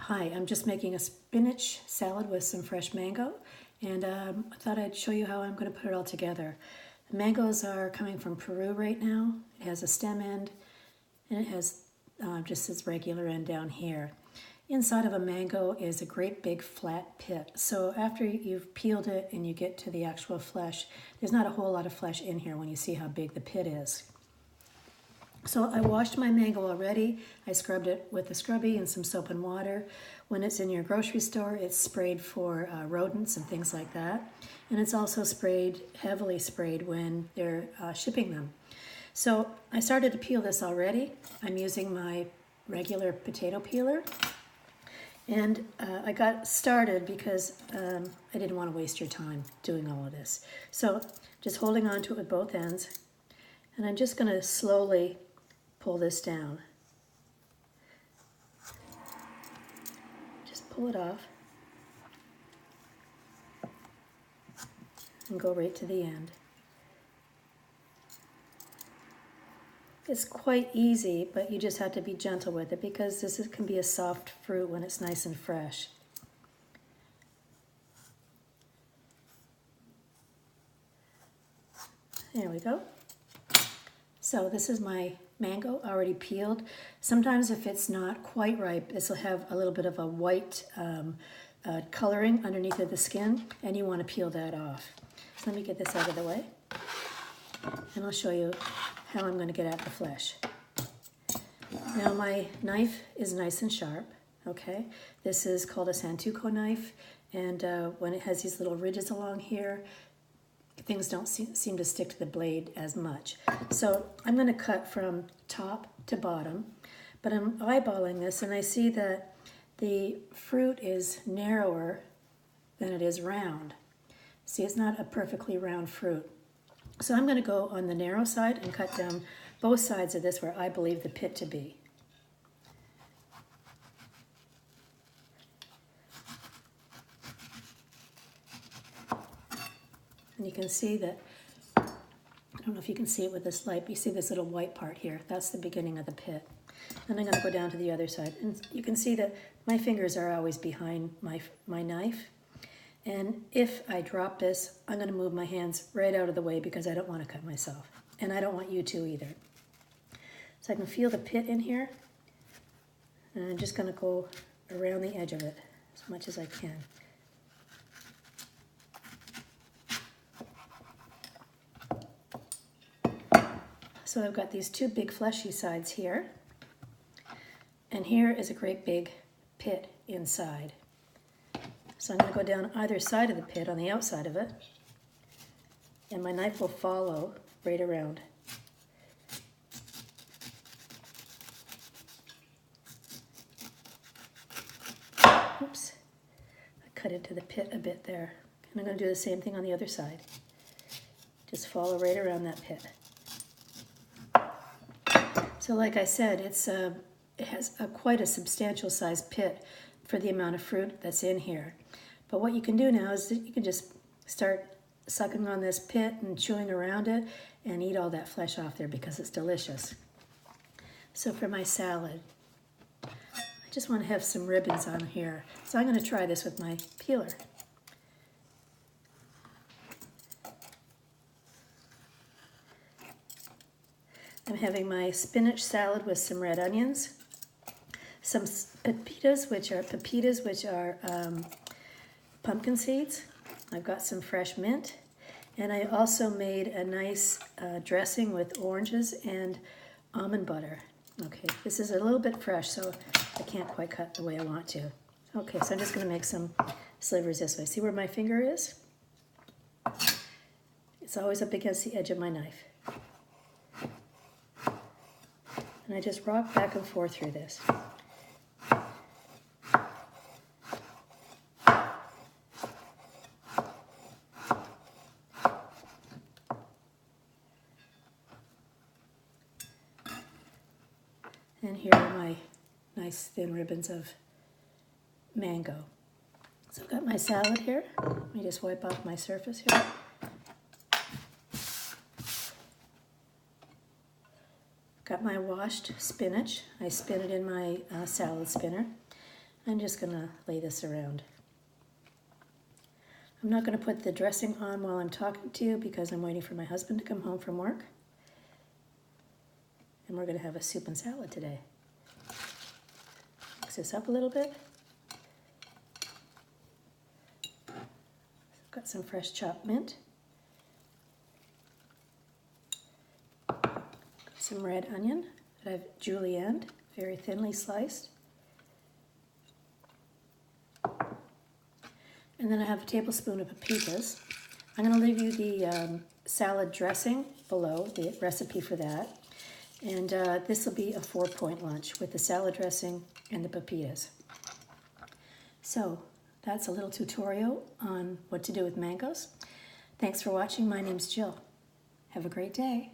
Hi, I'm just making a spinach salad with some fresh mango, and I thought I'd show you how I'm going to put it all together. The mangoes are coming from Peru right now. It has a stem end, and it has just its regular end down here. Inside of a mango is a great big flat pit. So after you've peeled it and you get to the actual flesh, there's not a whole lot of flesh in here when you see how big the pit is. So I washed my mango already. I scrubbed it with a scrubby and some soap and water. When it's in your grocery store, it's sprayed for rodents and things like that. And it's also sprayed, heavily sprayed when they're shipping them. So I started to peel this already. I'm using my regular potato peeler. And I got started because I didn't want to waste your time doing all of this. So just holding on to it with both ends. And I'm just going to slowly pull this down. Just pull it off and go right to the end. It's quite easy, but you just have to be gentle with it because this can be a soft fruit when it's nice and fresh. There we go. So this is my mango already peeled. Sometimes if it's not quite ripe, this will have a little bit of a white coloring underneath of the skin, and you want to peel that off. So let me get this out of the way, and I'll show you how I'm going to get at the flesh. Now my knife is nice and sharp, okay? This is called a Santoku knife, and when it has these little ridges along here, things don't seem to stick to the blade as much. So I'm going to cut from top to bottom, but I'm eyeballing this and I see that the fruit is narrower than it is round. See, it's not a perfectly round fruit. So I'm going to go on the narrow side and cut down both sides of this where I believe the pit to be. And you can see that, I don't know if you can see it with this light, but you see this little white part here. That's the beginning of the pit. Then I'm going to go down to the other side. And you can see that my fingers are always behind my knife. And if I drop this, I'm going to move my hands right out of the way because I don't want to cut myself. And I don't want you to either. So I can feel the pit in here. And I'm just going to go around the edge of it as much as I can. So I've got these two big fleshy sides here, and here is a great big pit inside. So I'm going to go down either side of the pit on the outside of it, and my knife will follow right around. Oops, I cut into the pit a bit there. And I'm going to do the same thing on the other side. Just follow right around that pit. So like I said, it has quite a substantial sized pit for the amount of fruit that's in here. But what you can do now is that you can just start sucking on this pit and chewing around it and eat all that flesh off there because it's delicious. So for my salad, I just want to have some ribbons on here. So I'm going to try this with my peeler. I'm having my spinach salad with some red onions, some pepitas, which are pumpkin seeds. I've got some fresh mint, and I also made a nice dressing with oranges and almond butter. Okay, this is a little bit fresh, so I can't quite cut the way I want to. Okay, so I'm just going to make some slivers this way. See where my finger is? It's always up against the edge of my knife. And I just rock back and forth through this. And here are my nice thin ribbons of mango. So I've got my salad here. Let me just wipe off my surface here. Got my washed spinach. I spin it in my salad spinner. I'm just gonna lay this around. I'm not gonna put the dressing on while I'm talking to you because I'm waiting for my husband to come home from work. And we're gonna have a soup and salad today. Mix this up a little bit. I've got some fresh chopped mint. Some red onion that I've julienned, very thinly sliced. And then I have a tablespoon of pepitas. I'm going to leave you the salad dressing below, the recipe for that. And this will be a 4-point lunch with the salad dressing and the pepitas. So that's a little tutorial on what to do with mangoes. Thanks for watching. My name's Jill. Have a great day.